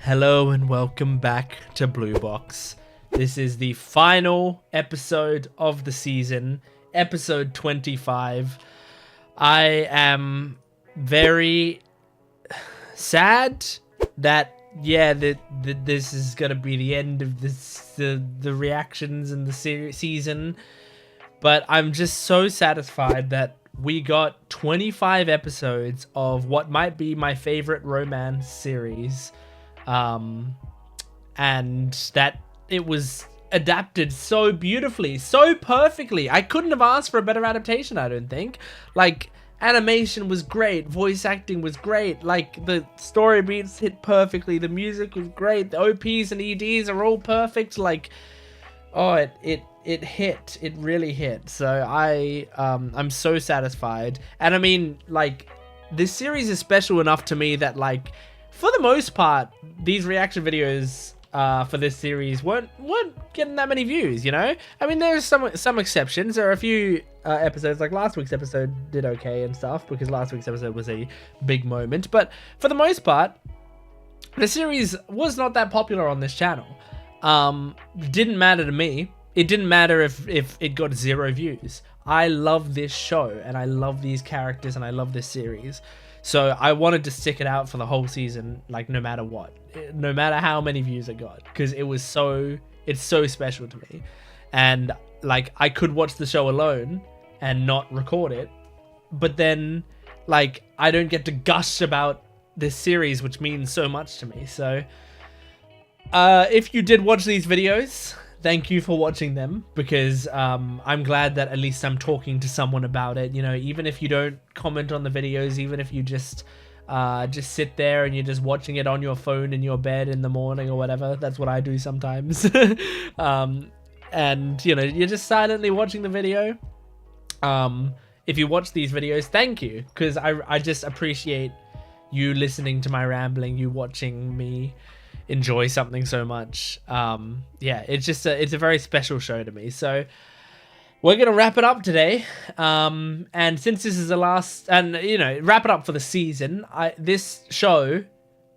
Hello and welcome back to Blue Box. This is the final episode of the season, episode 25. I am very sad that this is gonna be the end of the reactions in the season, but I'm just so satisfied that we got 25 episodes of what might be my favorite romance series. And that it was adapted so beautifully, so perfectly. I couldn't have asked for a better adaptation, I don't think. Like, animation was great, voice acting was great, like the story beats hit perfectly, the music was great, the OPs and EDs are all perfect. Like, oh, it hit, it really hit. So I'm so satisfied. And I mean, like, this series is special enough to me that, like, for the most part, these reaction videos for this series weren't getting that many views, you know? I mean, there's some exceptions. There are a few episodes, like last week's episode did okay and stuff, because last week's episode was a big moment. But for the most part, the series was not that popular on this channel. Didn't matter to me. It didn't matter if it got 0 views. I love this show, and I love these characters, and I love this series. So I wanted to stick it out for the whole season, like, no matter what, no matter how many views it got, because it's so special to me. And, like, I could watch the show alone and not record it, but then, like, I don't get to gush about this series, which means so much to me. So if you did watch these videos, thank you for watching them, because I'm glad that at least I'm talking to someone about it. You know, even if you don't comment on the videos, even if you just sit there and you're just watching it on your phone in your bed in the morning or whatever. That's what I do sometimes. And, you know, you're just silently watching the video. If you watch these videos, thank you, because I just appreciate you listening to my rambling, you watching me enjoy something so much. Yeah, it's a very special show to me. So we're gonna wrap it up today, and since this is the last, and you know, wrap it up for the season, this show,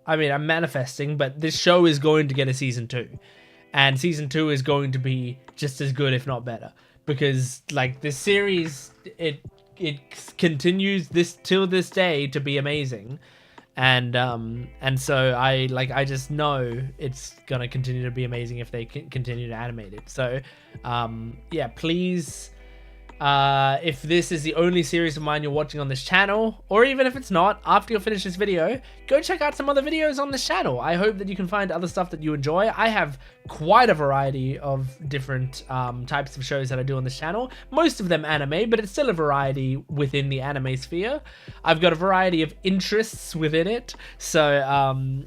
I mean, I'm manifesting, but this show is going to get a season 2, and season 2 is going to be just as good, if not better, because, like, this series, it continues till this day to be amazing. And so I just know it's gonna continue to be amazing if they continue to animate it. So yeah, please, if this is the only series of mine you're watching on this channel, or even if it's not, after you finish this video, go check out some other videos on this channel. I hope that you can find other stuff that you enjoy. I have quite a variety of different types of shows that I do on this channel, most of them anime, but it's still a variety within the anime sphere. I've got a variety of interests within it, so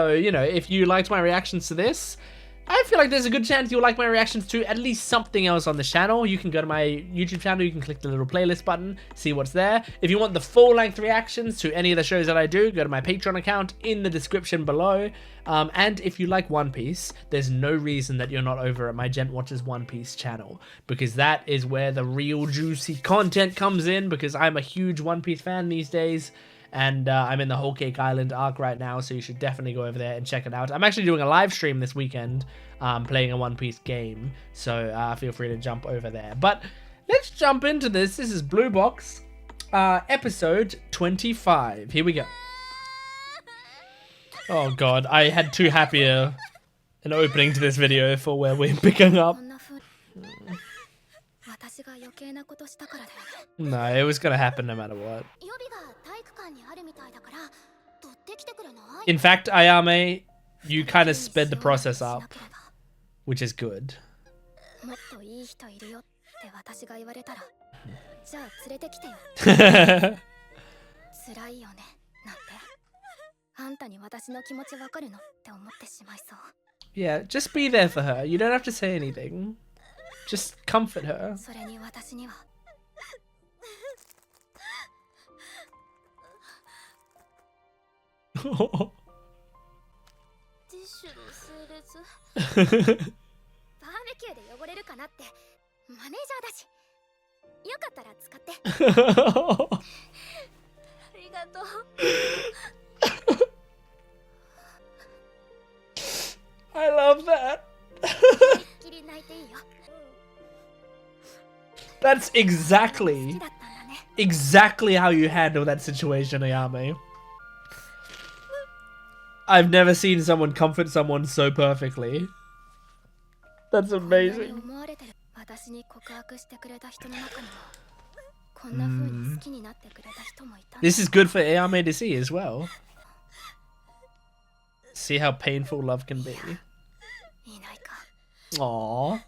you know, if you liked my reactions to this, I feel like there's a good chance you'll like my reactions to at least something else on the channel. You can go to my YouTube channel, you can click the little playlist button, see what's there. If you want the full-length reactions to any of the shows that I do, go to my Patreon account in the description below. And if you like One Piece, there's no reason that you're not over at my Jent Watches One Piece channel, because that is where the real juicy content comes in, because I'm a huge One Piece fan these days. And I'm in the Whole Cake Island arc right now, so you should definitely go over there and check it out. I'm actually doing a live stream this weekend, playing a One Piece game, so feel free to jump over there. But let's jump into this. This is Blue Box, episode 25. Here we go. Oh god, I had too happy an opening to this video for where we're picking up. No, it was gonna happen no matter what. In fact, Ayame, you kind of sped the process up, which is good. Yeah, just be there for her. You don't have to say anything. Just comfort her. I love that. That's exactly how you handle that situation, Ayame. I've never seen someone comfort someone so perfectly. That's amazing. This is good for Ayame to see as well. See how painful love can be. Aww.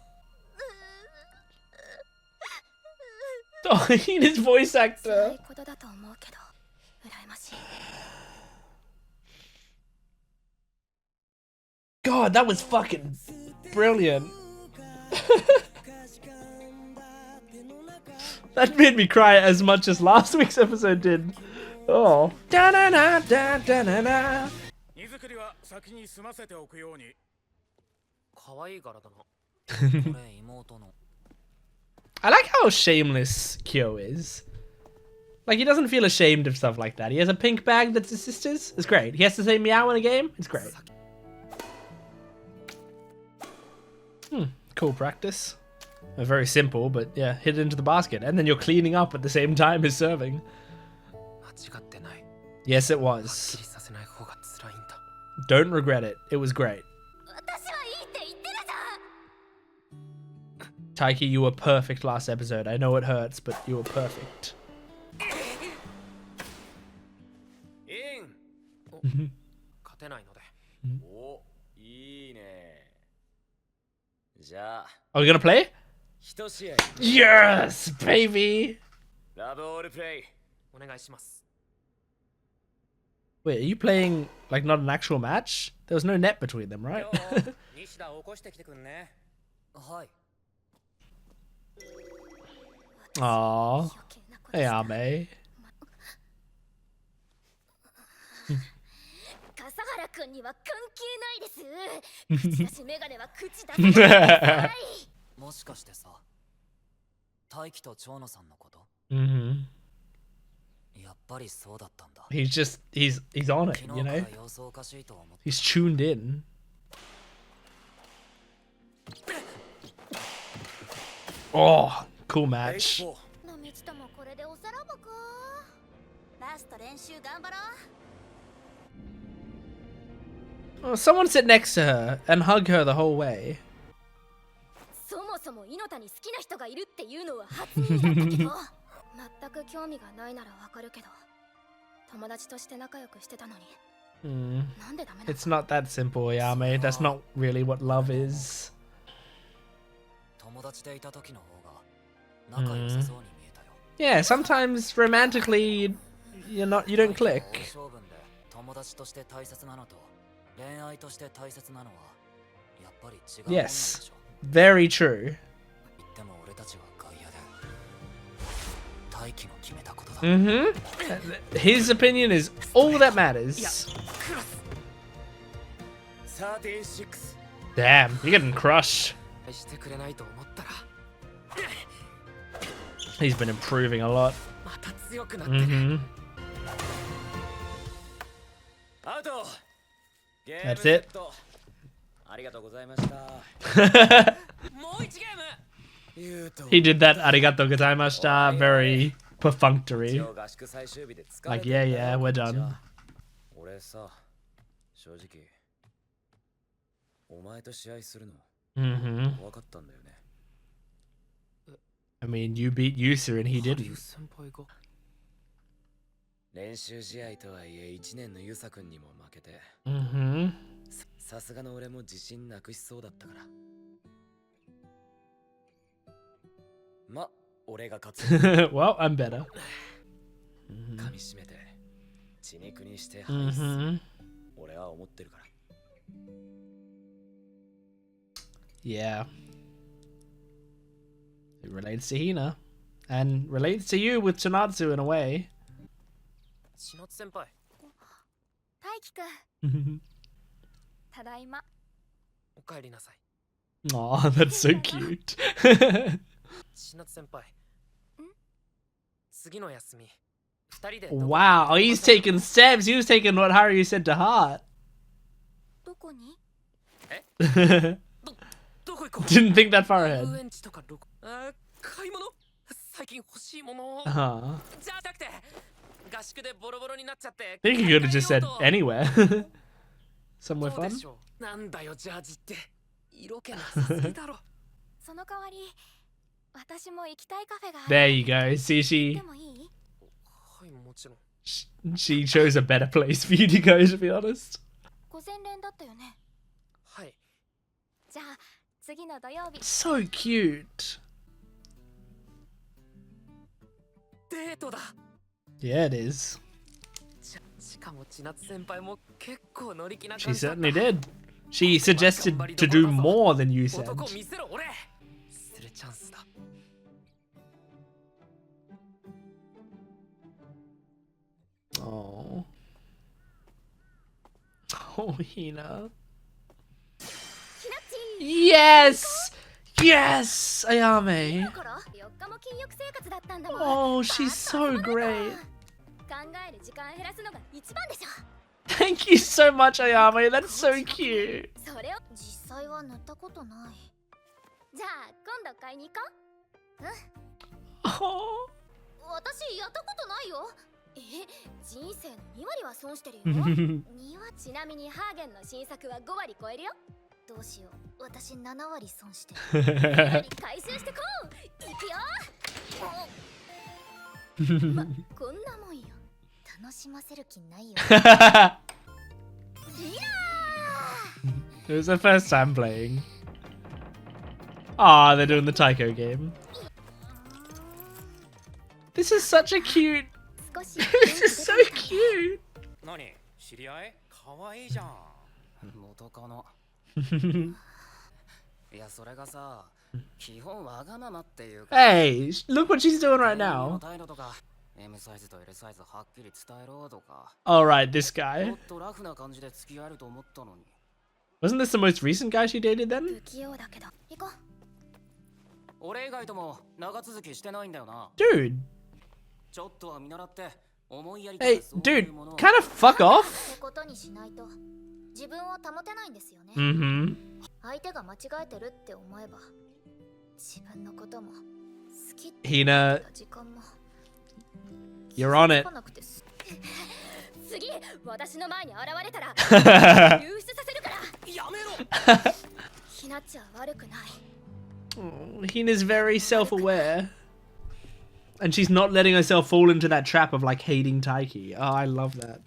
Oh, Hina's voice actor. God, that was fucking brilliant. That made me cry as much as last week's episode did. Oh. Da -na -na, da -da -na -na. I like how shameless Kyo is. Like, he doesn't feel ashamed of stuff like that. He has a pink bag that's his sister's. It's great. He has to say meow in a game. It's great. Cool practice. Very simple, but yeah, hit it into the basket. And then you're cleaning up at the same time as serving. Yes, it was. Don't regret it. It was great. Taiki, you were perfect last episode. I know it hurts, but you were perfect. Are we gonna play? Yes, baby! Wait, are you playing, like, not an actual match? There was no net between them, right? Aww. Ayame. He's on it, you know? He's tuned in. Oh, cool match. Oh, someone sit next to her and hug her the whole way. It's not that simple, Ayame. That's not really what love is. Yeah, sometimes romantically you don't click. Yes, very true. His opinion is all that matters. Damn, you're getting crushed. He's been improving a lot. That's it. He did that arigato gozaimashita very perfunctory. Like, yeah, we're done. I mean, you beat Yusa and he didn't. Well, I'm better. Yeah. It relates to Hina. And relates to you with Tsunatsu in a way. Aw, that's so cute. Wow, he's taking steps. He was taking what Haruyu said to heart. Didn't think that far ahead. I think he could have just said anywhere. Somewhere fun. There you go. See, she chose a better place for you to go, to be honest. So cute. Yeah, it is. She certainly did. She suggested to do more than you said. Oh. Oh, Hina. Yes! Yes! Ayame. Oh, she's so great. Thank you so much, Ayame. That's so cute. Oh. It was the first time playing. Ah, they're doing the Taiko game. This is such a cute. This is so cute. Hey, look what she's doing right now. Alright, this guy. Wasn't this the most recent guy she dated then? Dude. Hey, dude, kind of fuck off. Mm-hmm. Hina, you're on it. Oh, Hina's very self-aware. And she's not letting herself fall into that trap of like hating Taiki. Oh, I love that.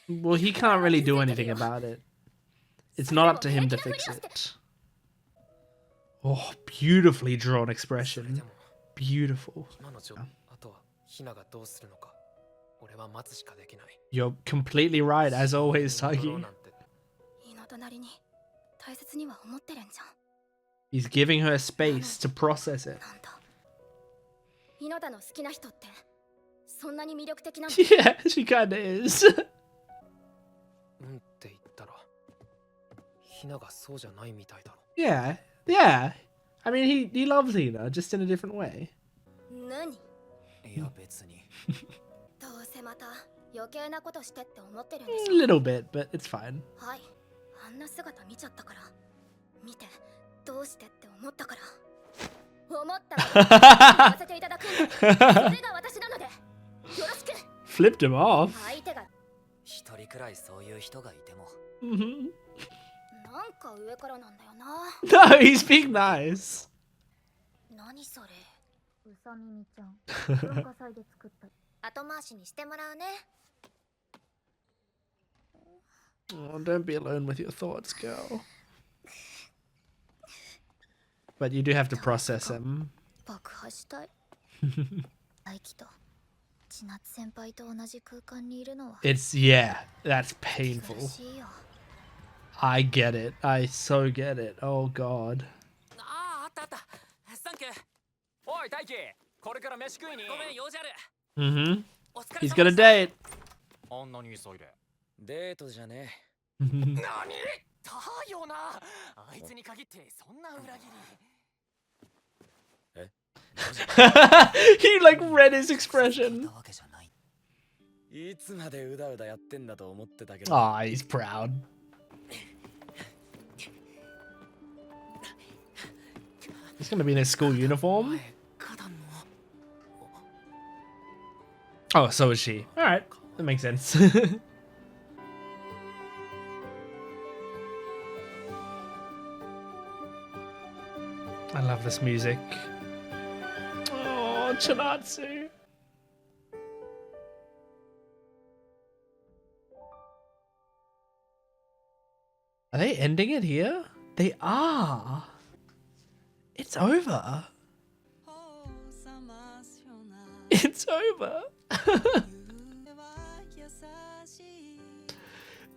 Well, he can't really do anything about it. It's not up to him to fix it. Oh, beautifully drawn expression. Beautiful. You're completely right, as always, Taiki. He's giving her space to process it. Yeah, she kinda is. Yeah, yeah. I mean, he loves Hina, just in a different way. A little bit, but it's fine. Flipped him off. Mm-hmm. No, he's being nice. Oh, don't be alone with your thoughts, girl. But you do have to process them. It's, yeah, that's painful. I get it. I so get it. Oh, God. Mm-hmm. He's got a date. デートじゃねえ。何？だよな。あいつに限ってそんな裏切り。He like read his expression. いつまでうだうだやってんだと思ってたけど。Ah, he's proud. He's gonna be in his school uniform. Oh, so is she. All right, that makes sense. I love this music. Oh, Chinatsu. Are they ending it here? They are. It's over. It's over.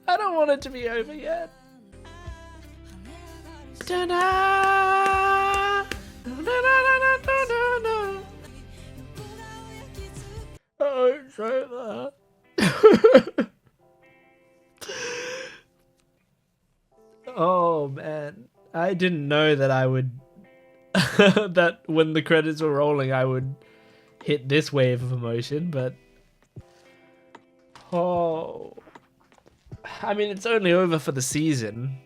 I don't want it to be over yet. Da-da! Da-da-da-da-da-da-da. Oh, it's over. Oh man, I didn't know that I would that when the credits were rolling I would hit this wave of emotion, but oh, I mean, it's only over for the season,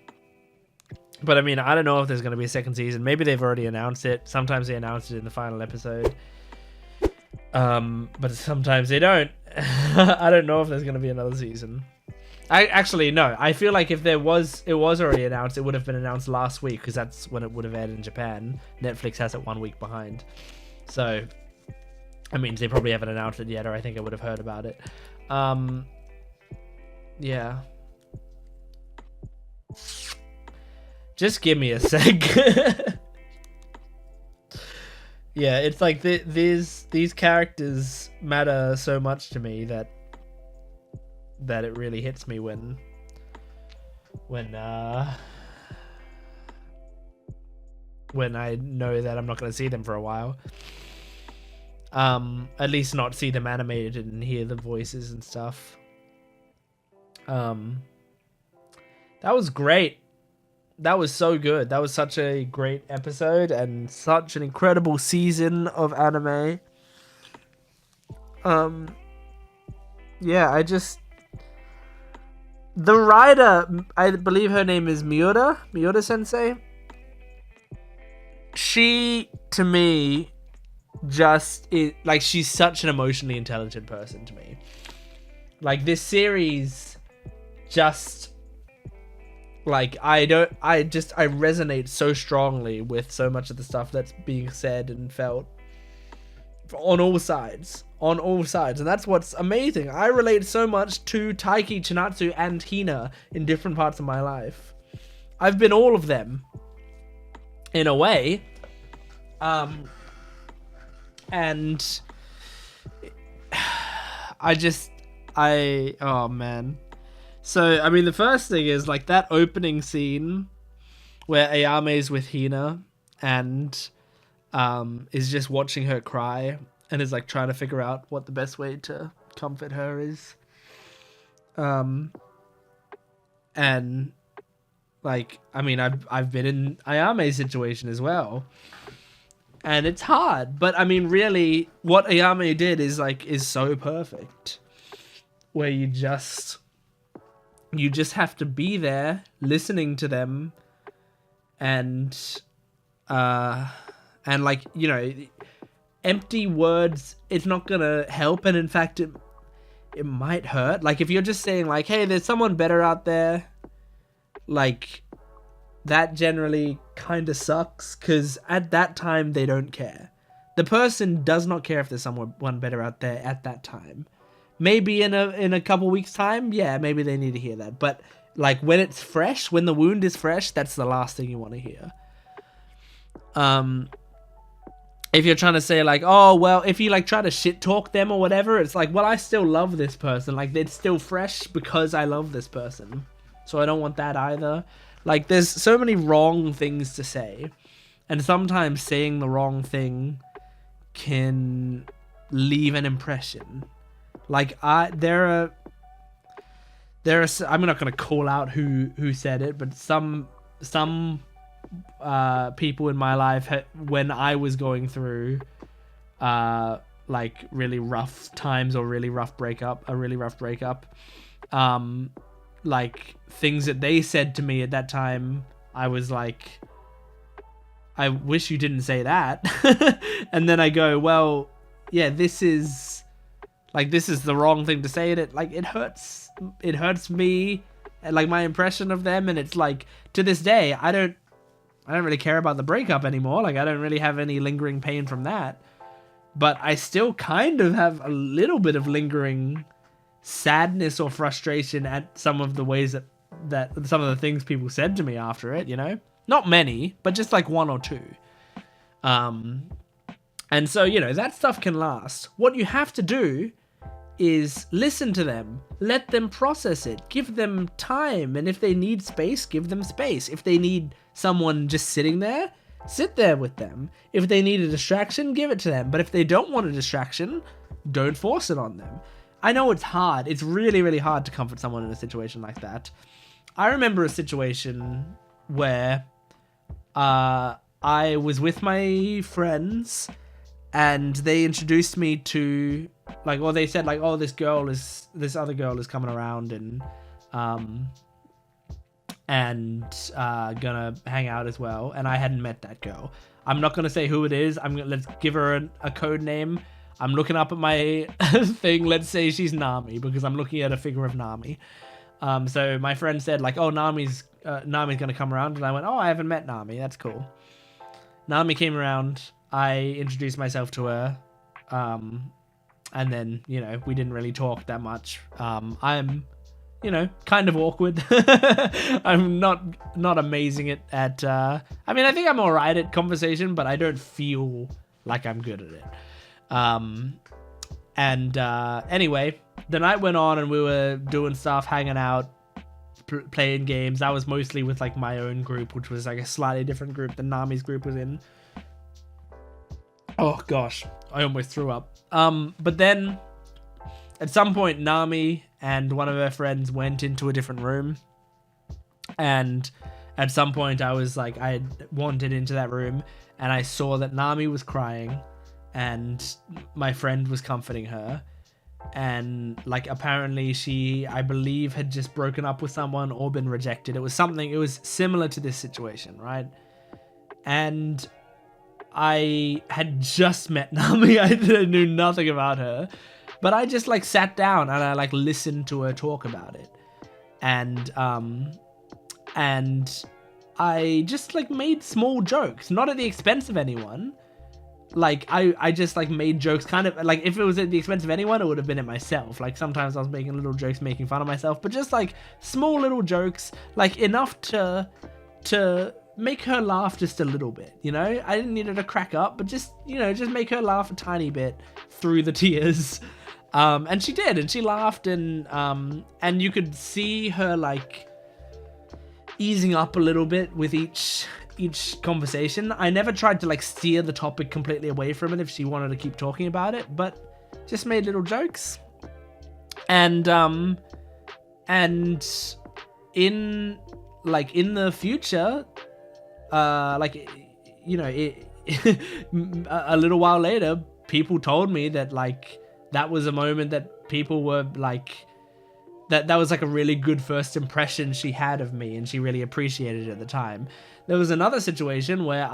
but I mean, I don't know if there's going to be a second season. Maybe they've already announced it. Sometimes they announce it in the final episode, but sometimes they don't. I don't know if there's going to be another season. I actually no. I feel like if it was already announced, it would have been announced last week because that's when it would have aired in Japan. Netflix has it 1 week behind, so I mean they probably haven't announced it yet, or I think I would have heard about it. Yeah. Just give me a sec. Yeah, it's like these characters matter so much to me that it really hits me when I know that I'm not going to see them for a while. At least not see them animated and hear the voices and stuff. That was great. That was so good. That was such a great episode and such an incredible season of anime. Yeah, the writer, I believe her name is Miura Sensei. She, to me, she's such an emotionally intelligent person to me. Like, this series just, like, I resonate so strongly with so much of the stuff that's being said and felt on all sides. And that's what's amazing. I relate so much to Taiki, Chinatsu, and Hina in different parts of my life. I've been all of them, in a way. And oh man. So, I mean, the first thing is, like, that opening scene where Ayame's with Hina and is just watching her cry and is, like, trying to figure out what the best way to comfort her is. And, like, I mean, I've been in Ayame's situation as well. And it's hard. But, I mean, really, what Ayame did is so perfect. Where you just have to be there, listening to them, and like, you know, empty words, it's not gonna help, and in fact it might hurt. Like, if you're just saying, like, hey, there's someone better out there, like, that generally kind of sucks, because at that time they don't care. The person does not care if there's someone better out there at that time. Maybe in a couple weeks time, yeah, maybe they need to hear that. But, like, when it's fresh, when the wound is fresh, that's the last thing you want to hear. If you're trying to say, like, oh, well, if you, like, try to shit talk them or whatever, it's like, well, I still love this person. Like, it's still fresh because I love this person. So I don't want that either. Like, there's so many wrong things to say. And sometimes saying the wrong thing can leave an impression. Like, there I'm not going to call out who said it, but some people in my life when I was going through like really rough times or a really rough breakup, like things that they said to me at that time, I was like, I wish you didn't say that. And then I go, well, yeah, this is the wrong thing to say. It hurts me, like my impression of them. And it's like, to this day, I don't really care about the breakup anymore. Like, I don't really have any lingering pain from that, but I still kind of have a little bit of lingering sadness or frustration at some of the ways that some of the things people said to me after it, you know? Not many, but just like one or two. And so, you know, that stuff can last. What you have to do is listen to them, let them process it, give them time, and if they need space, give them space. If they need someone just sitting there, sit there with them. If they need a distraction, give it to them. But if they don't want a distraction, don't force it on them. I know it's hard. It's really, really hard to comfort someone in a situation like that. I remember a situation where I was with my friends and they introduced me to, like, or they said like, oh, this other girl is coming around and gonna hang out as well. And I hadn't met that girl. I'm not gonna say who it is. Let's give her a code name. I'm looking up at my thing. Let's say she's Nami, because I'm looking at a figure of Nami. So my friend said like, oh, Nami's gonna come around, and I went, oh, I haven't met Nami. That's cool. Nami came around. I introduced myself to her, and then, you know, we didn't really talk that much. I'm, you know, kind of awkward. I'm not amazing at I mean, I think I'm all right at conversation, but I don't feel like I'm good at it. Anyway, the night went on and we were doing stuff, hanging out, playing games. That was mostly with like my own group, which was like a slightly different group than Nami's group was in. Oh gosh, I almost threw up. But then at some point, Nami and one of her friends went into a different room, and at some point I was like, I had wandered into that room and I saw that Nami was crying and my friend was comforting her, and like apparently she, I believe, had just broken up with someone or been rejected. It was similar to this situation, right? And I had just met Nami. I knew nothing about her, but I just like sat down and I like listened to her talk about it, and I just like made small jokes, not at the expense of anyone. Like I just like made jokes, kind of like, if it was at the expense of anyone, it would have been at myself. Like sometimes I was making little jokes, making fun of myself, but just like small little jokes, like enough to make her laugh just a little bit, you know? I didn't need her to crack up, but just, you know, just make her laugh a tiny bit through the tears. And she did, and she laughed, and you could see her like easing up a little bit with each conversation. I never tried to like steer the topic completely away from it if she wanted to keep talking about it, but just made little jokes. And in the future, like, you know, a little while later, people told me that like that was a moment that people were like, that was like a really good first impression she had of me, and she really appreciated it at the time. There was another situation where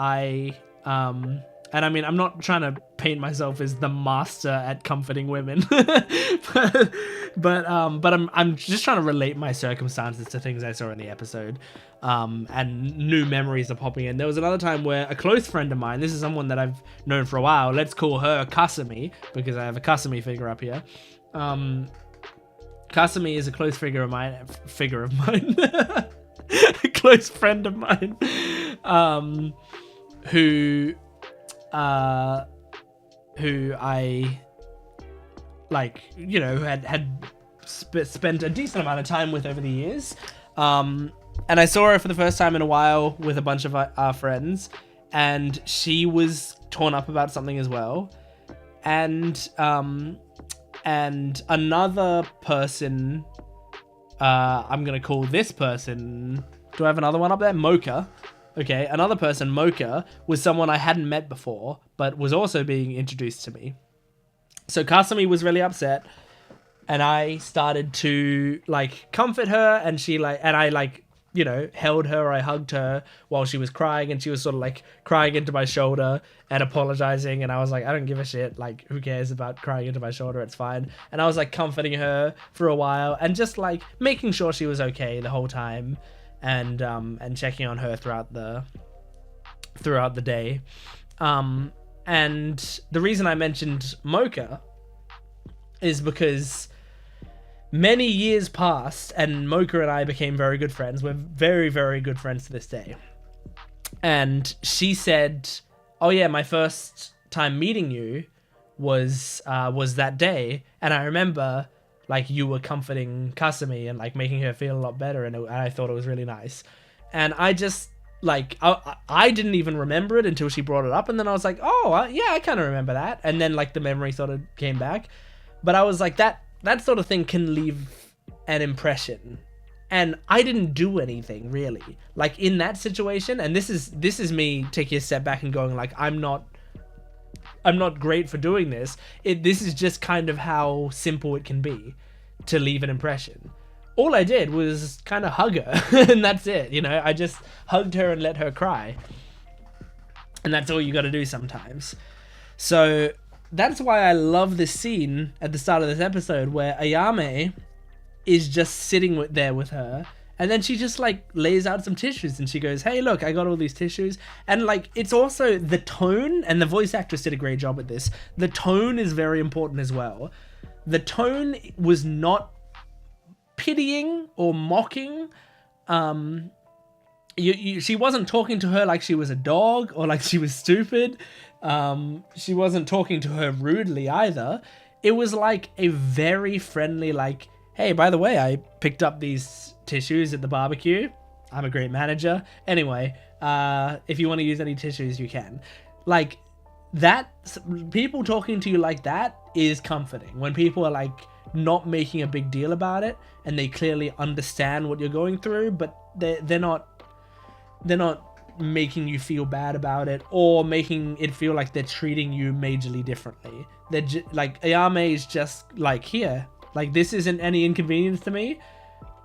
and I mean, I'm not trying to paint myself as the master at comforting women, but I'm just trying to relate my circumstances to things I saw in the episode, and new memories are popping in. There was another time where a close friend of mine, this is someone that I've known for a while, let's call her Kasumi, because I have a Kasumi figure up here. Kasumi is a close figure of mine, a close friend of mine, who I like, you know, had spent a decent amount of time with over the years, and I saw her for the first time in a while with a bunch of our friends, and she was torn up about something as well, and another person I'm gonna call this person. Do I have another one up there? Mocha. Okay, another person, Mocha, was someone I hadn't met before, but was also being introduced to me. So Kasumi was really upset, and I started to like comfort her, and I like, you know, held her, I hugged her while she was crying, and she was sort of like crying into my shoulder and apologizing, and I was like, I don't give a shit, like, who cares about crying into my shoulder, it's fine. And I was like comforting her for a while and just like making sure she was okay the whole time, and checking on her throughout the day. And the reason I mentioned Mocha is because many years passed and Mocha and I became very good friends. We're very, very good friends to this day. And she said, oh yeah, my first time meeting you was that day. And I remember like you were comforting Kasumi and like making her feel a lot better. And I thought it was really nice. And I just like, I didn't even remember it until she brought it up. And then I was like, oh yeah, I kind of remember that. And then like the memory sort of came back. But I was like, that sort of thing can leave an impression, and I didn't do anything really like in that situation. And this is me taking a step back and going like, I'm not great for doing this. This is just kind of how simple it can be to leave an impression. All I did was kind of hug her and that's it, you know. I just hugged her and let her cry, and that's all you got to do sometimes. So that's why I love this scene at the start of this episode where Ayame is just sitting there with her, and then she just like lays out some tissues and she goes, hey look, I got all these tissues. And like, it's also the tone, and the voice actress did a great job with this. The tone is very important as well. The tone was not pitying or mocking. She wasn't talking to her like she was a dog or like she was stupid. She wasn't talking to her rudely either. It was like a very friendly, like, hey, by the way, I picked up these tissues at the barbecue. I'm a great manager. Anyway, if you want to use any tissues, you can. Like, that, people talking to you like that is comforting. When people are like not making a big deal about it and they clearly understand what you're going through, but they're not making you feel bad about it or making it feel like they're treating you majorly differently. They're like, Ayame is just like, here, like, this isn't any inconvenience to me.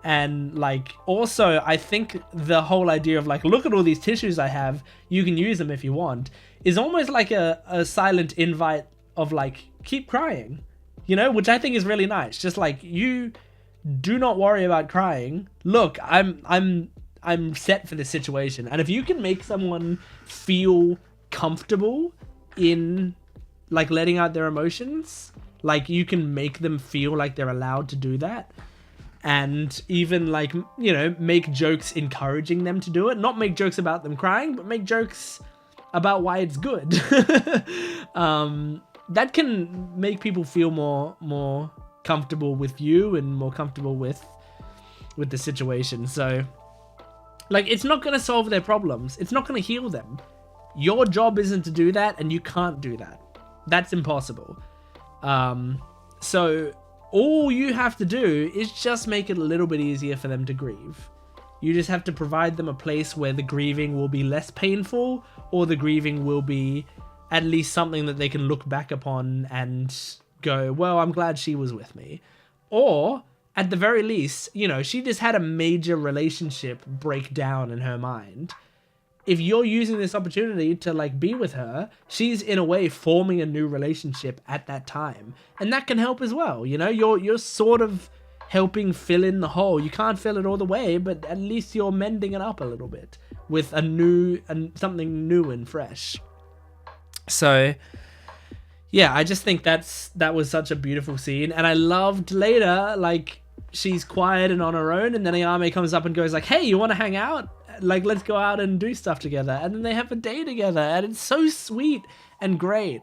And like, also, I think the whole idea of like, look at all these tissues I have, you can use them if you want, is almost like a silent invite of like, keep crying, you know, which I think is really nice. Just like, you do not worry about crying. Look, I'm set for this situation. And if you can make someone feel comfortable in like letting out their emotions, like you can make them feel like they're allowed to do that. And even like, you know, make jokes encouraging them to do it. Not make jokes about them crying, but make jokes about why it's good. That can make people feel more comfortable with you and more comfortable with the situation. So like, it's not going to solve their problems. It's not going to heal them. Your job isn't to do that, and you can't do that. That's impossible. So all you have to do is just make it a little bit easier for them to grieve. You just have to provide them a place where the grieving will be less painful, or the grieving will be at least something that they can look back upon and go, well, I'm glad she was with me. Or at the very least, you know, she just had a major relationship breakdown in her mind. If you're using this opportunity to like be with her, she's in a way forming a new relationship at that time. And that can help as well. You know, you're sort of helping fill in the hole. You can't fill it all the way, but at least you're mending it up a little bit with something new and fresh. So yeah, I just think that was such a beautiful scene. And I loved later, like, she's quiet and on her own, and then Ayame comes up and goes like, hey, you want to hang out? Like, let's go out and do stuff together. And then they have a day together, and it's so sweet and great.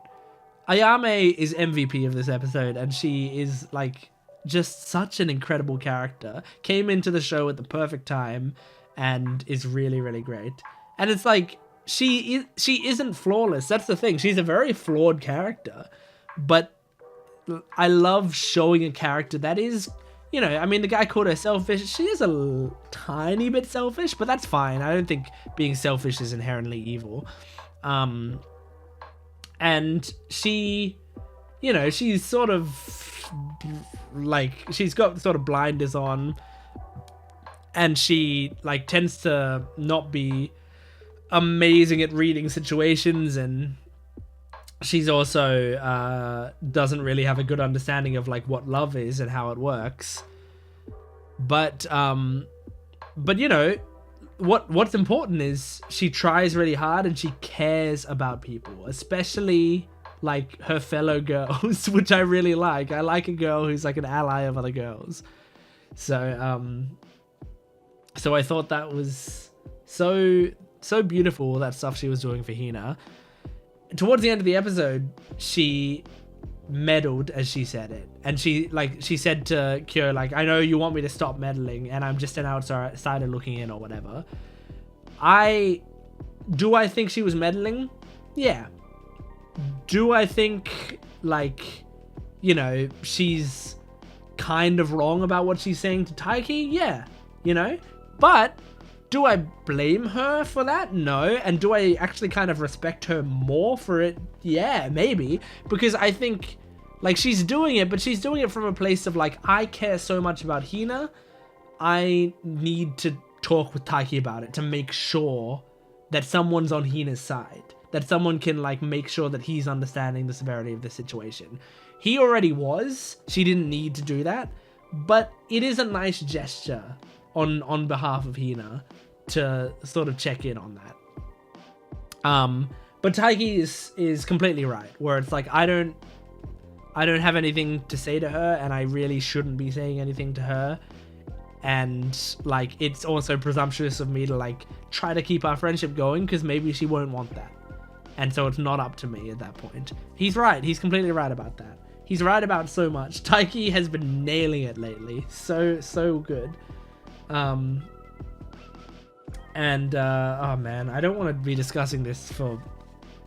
Ayame is MVP of this episode, and she is like just such an incredible character. Came into the show at the perfect time and is really, really great. And it's like, she isn't flawless. That's the thing. She's a very flawed character, but I love showing a character that is you know, I mean, the guy called her selfish. She is a tiny bit selfish, but that's fine. I don't think being selfish is inherently evil. And she, you know, she's sort of like, she's got sort of blinders on, and she like tends to not be amazing at reading situations, and she's also doesn't really have a good understanding of like what love is and how it works. But you know, what's important is she tries really hard and she cares about people, especially like her fellow girls, which I really like. I like a girl who's like an ally of other girls. So so I thought that was so beautiful, that stuff she was doing for Hina. Towards the end of the episode, she meddled, as she said it, and she said to Kyo, like, I know you want me to stop meddling and I'm just an outsider looking in or whatever. I think she was meddling? Yeah. Do I think, like, you know, she's kind of wrong about what she's saying to Taiki? Yeah, you know, but do I blame her for that? No. And do I actually kind of respect her more for it? Yeah, maybe. Because I think, like, she's doing it, but she's doing it from a place of, like, I care so much about Hina, I need to talk with Taiki about it to make sure that someone's on Hina's side. That someone can, like, make sure that he's understanding the severity of the situation. He already was. She didn't need to do that. But it is a nice gesture on behalf of Hina to sort of check in on that. But Taiki is completely right, where it's like, I don't have anything to say to her, and I really shouldn't be saying anything to her. And like, it's also presumptuous of me to like try to keep our friendship going, because maybe she won't want that. And so it's not up to me at that point. He's right. He's completely right about that. He's right about so much. Taiki has been nailing it lately. So good. And oh man, I don't want to be discussing this for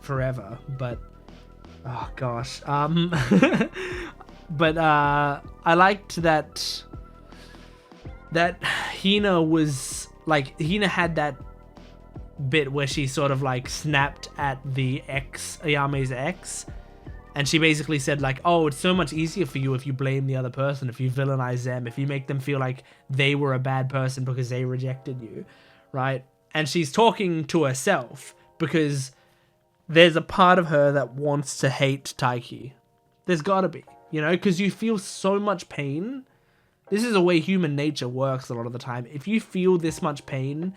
forever, but oh gosh. But I liked that Hina was like, Hina had that bit where she sort of like snapped at the ex, Ayame's ex, and she basically said like, oh, it's so much easier for you if you blame the other person, if you villainize them, if you make them feel like they were a bad person because they rejected you, right? And she's talking to herself, because there's a part of her that wants to hate Taiki. There's gotta be, you know, because you feel so much pain. This is a way human nature works a lot of the time. If you feel this much pain,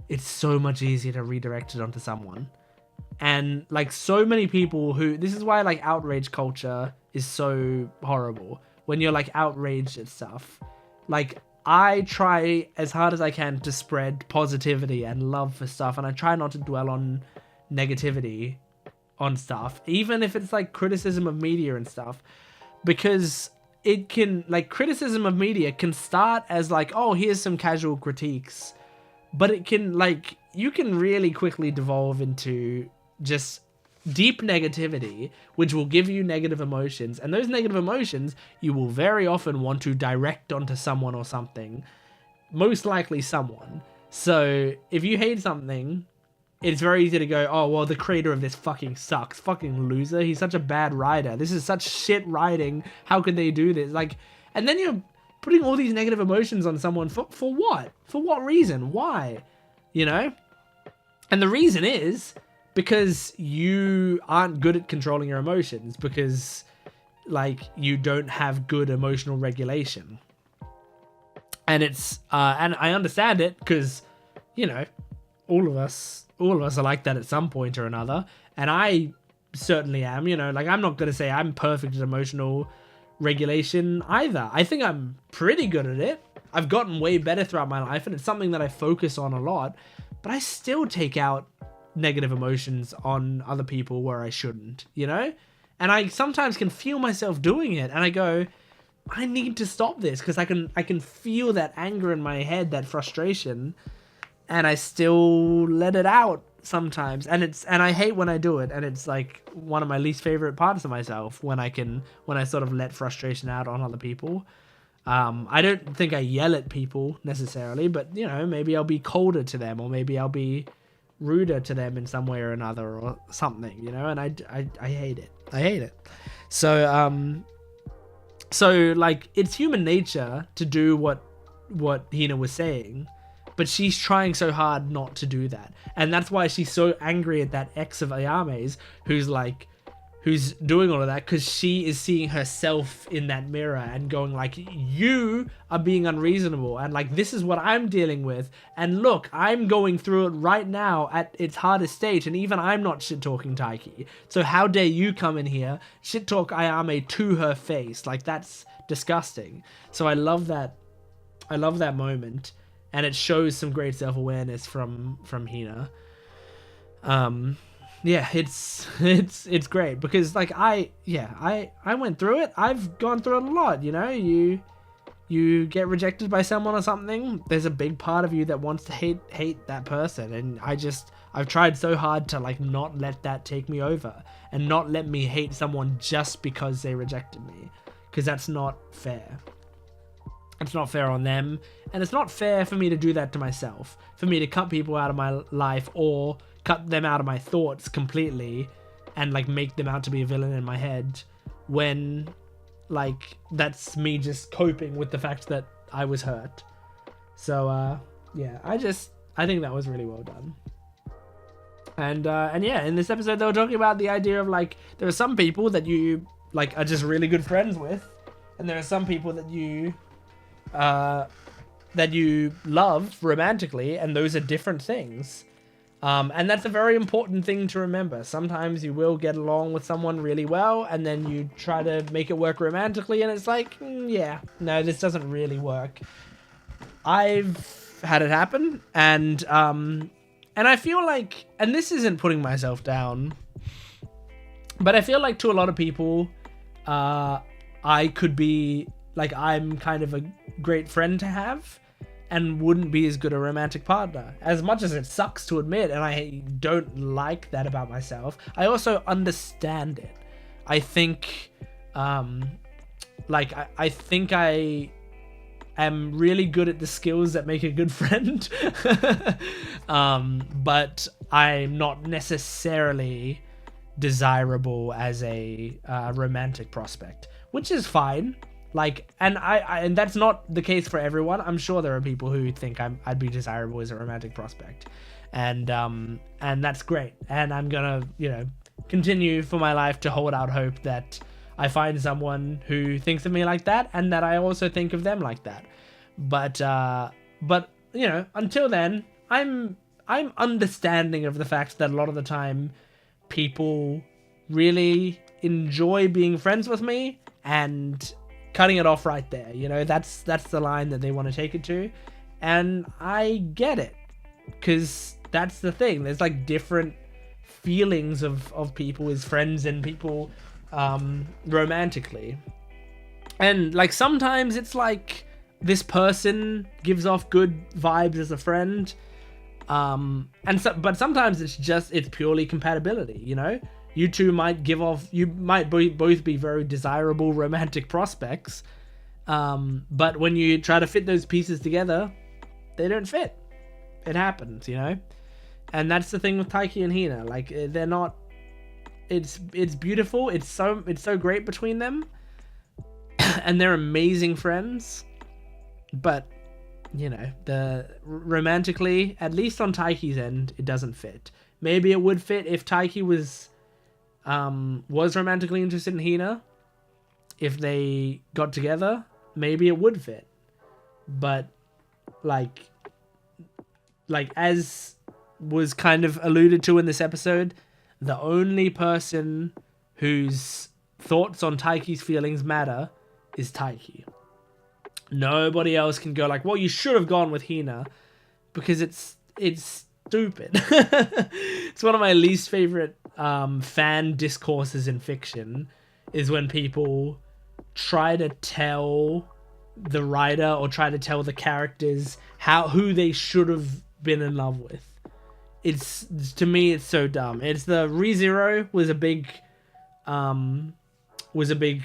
it's so much easier to redirect it onto someone. And like, so many people who, this is why like outrage culture is so horrible. When you're like outraged at stuff, like, I try as hard as I can to spread positivity and love for stuff, and I try not to dwell on negativity on stuff, even if it's like criticism of media and stuff, because it can, like, criticism of media can start as like, oh, here's some casual critiques, but it can, like, you can really quickly devolve into just deep negativity, which will give you negative emotions, and those negative emotions you will very often want to direct onto someone or something, most likely someone. So if you hate something, it's very easy to go, oh, well, the creator of this fucking sucks, fucking loser, he's such a bad writer, this is such shit writing, how could they do this? Like, and then you're putting all these negative emotions on someone for what? For what reason? Why? You know? And the reason is because you aren't good at controlling your emotions, because like, you don't have good emotional regulation. And it's and I understand it, because, you know, all of us are like that at some point or another, and I certainly am. You know, like, I'm not gonna say I'm perfect at emotional regulation either. I think I'm pretty good at it. I've gotten way better throughout my life, and it's something that I focus on a lot, but I still take out negative emotions on other people where I shouldn't, you know? And I sometimes can feel myself doing it, and I go, I need to stop this, because I can feel that anger in my head, that frustration, and I still let it out sometimes. And I hate when I do it, and it's like one of my least favorite parts of myself, when I sort of let frustration out on other people. I don't think I yell at people necessarily, but you know, maybe I'll be colder to them, or maybe I'll be ruder to them in some way or another, or something, you know. And I hate it. I hate it. So like, it's human nature to do what Hina was saying, but she's trying so hard not to do that, and that's why she's so angry at that ex of Ayame's who's doing all of that, because she is seeing herself in that mirror and going like, you are being unreasonable, and like, this is what I'm dealing with, and look, I'm going through it right now at its hardest stage, and even I'm not shit talking Taiki, so how dare you come in here shit talk Ayame to her face? Like, that's disgusting. So I love that moment, and it shows some great self-awareness from Hina. Yeah, it's great, because like, I went through it. I've gone through it a lot, you know. You get rejected by someone or something, there's a big part of you that wants to hate that person, and I've tried so hard to like not let that take me over, and not let me hate someone just because they rejected me, because that's not fair. It's not fair on them, and it's not fair for me to do that to myself, for me to cut people out of my life, or cut them out of my thoughts completely, and like make them out to be a villain in my head, when like, that's me just coping with the fact that I was hurt. So yeah, I think that was really well done. And yeah, in this episode they were talking about the idea of like, there are some people that you like are just really good friends with, and there are some people that you love romantically, and those are different things. And that's a very important thing to remember. Sometimes you will get along with someone really well, and then you try to make it work romantically, and it's like, yeah, no, this doesn't really work. I've had it happen, and I feel like, and this isn't putting myself down, but I feel like to a lot of people, I could be like, I'm kind of a great friend to have, and wouldn't be as good a romantic partner. As much as it sucks to admit, and I don't like that about myself, I also understand it. I think, I think I am really good at the skills that make a good friend, but I'm not necessarily desirable as a romantic prospect, which is fine. Like, and and that's not the case for everyone. I'm sure there are people who think I'd be desirable as a romantic prospect, and that's great. And I'm gonna, you know, continue for my life to hold out hope that I find someone who thinks of me like that, and that I also think of them like that. But you know, until then, I'm understanding of the fact that a lot of the time people really enjoy being friends with me, and cutting it off right there, you know, that's the line that they want to take it to, and I get it, because that's the thing. There's like different feelings of people as friends and people romantically, and like, sometimes it's like this person gives off good vibes as a friend, but sometimes it's purely compatibility, you know. You two might both be very desirable romantic prospects, but when you try to fit those pieces together, they don't fit. It happens, you know? And that's the thing with Taiki and Hina. Like, they're not... It's beautiful. It's so great between them. And they're amazing friends. But, you know, romantically, at least on Taiki's end, it doesn't fit. Maybe it would fit if Taiki was romantically interested in Hina. If they got together, maybe it would fit. But like as was kind of alluded to in this episode, the only person whose thoughts on Taiki's feelings matter is Taiki. Nobody else can go like, well, you should have gone with Hina, because it's stupid. It's one of my least favorite fan discourses in fiction, is when people try to tell the writer or try to tell the characters who they should have been in love with. To me, it's so dumb. It's the ReZero was a big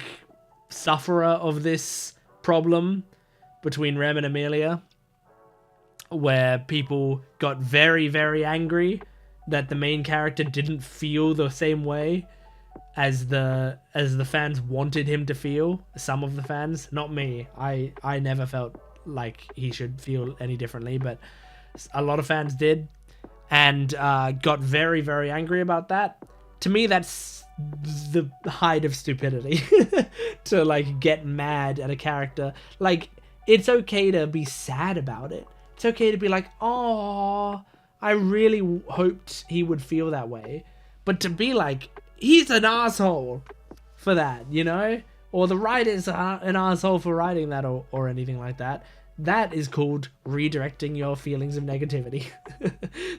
sufferer of this problem, between Rem and Amelia, where people got very, very angry that the main character didn't feel the same way as the fans wanted him to feel. Some of the fans, not me. I never felt like he should feel any differently, but a lot of fans did, and got very, very angry about that. To me, that's the height of stupidity. To like get mad at a character. Like, it's okay to be sad about it. It's okay to be like, oh, I really hoped he would feel that way. But to be like, he's an asshole for that, you know? Or the writer's an asshole for writing that, or anything like that. That is called redirecting your feelings of negativity.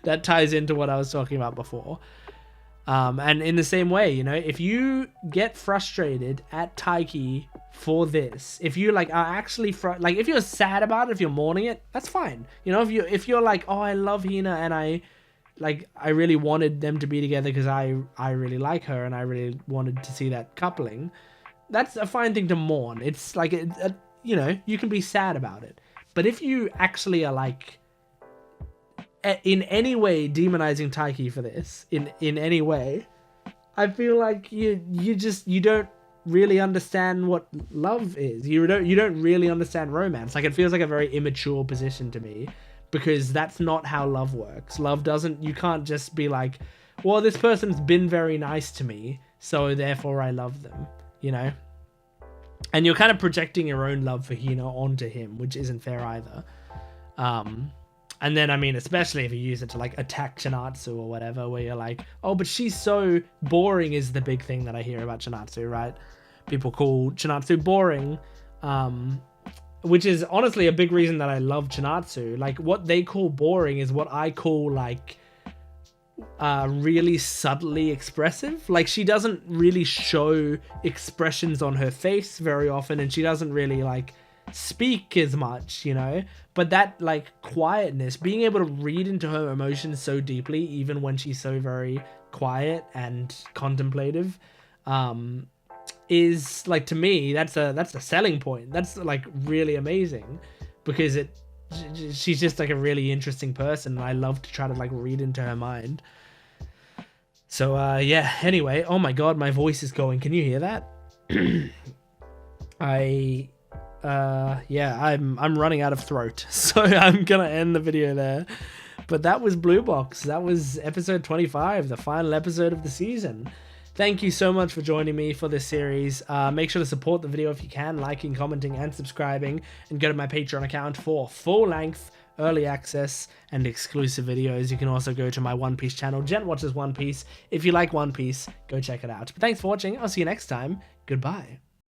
That ties into what I was talking about before. And in the same way, you know, if you get frustrated at Taiki for this, if you like are actually like, if you're sad about it, if you're mourning it, that's fine. You know, if you're like, oh, I love Hina and I really wanted them to be together because I really like her and I really wanted to see that coupling, that's a fine thing to mourn. It's like, you know, you can be sad about it. But if you actually are like, in any way demonizing Taiki for this, in any way, I feel like you don't really understand what love is. You don't really understand romance. Like, it feels like a very immature position to me, because that's not how love works. Love doesn't, you can't just be like, well, this person's been very nice to me, so therefore I love them, you know? And you're kind of projecting your own love for Hina onto him, which isn't fair either. And then, I mean, especially if you use it to like attack Chinatsu or whatever, where you're like, oh, but she's so boring, is the big thing that I hear about Chinatsu, right? People call Chinatsu boring, which is honestly a big reason that I love Chinatsu. Like, what they call boring is what I call like really subtly expressive. Like, she doesn't really show expressions on her face very often, and she doesn't really like speak as much, you know, but that like quietness, being able to read into her emotions so deeply, even when she's so very quiet and contemplative, is like, to me, that's a selling point. That's like really amazing, because she's just like a really interesting person, and I love to try to like read into her mind. So yeah, anyway, oh my god, my voice is going. Can you hear that? Yeah, I'm running out of throat, so I'm gonna end the video there. But that was Blue Box. That was episode 25, the final episode of the season. Thank you so much for joining me for this series. Make sure to support the video if you can, liking, commenting, and subscribing, and go to my Patreon account for full-length early access and exclusive videos. You can also go to my One Piece channel, Jent Watches One Piece. If you like One Piece, go check it out. But thanks for watching. I'll see you next time. Goodbye.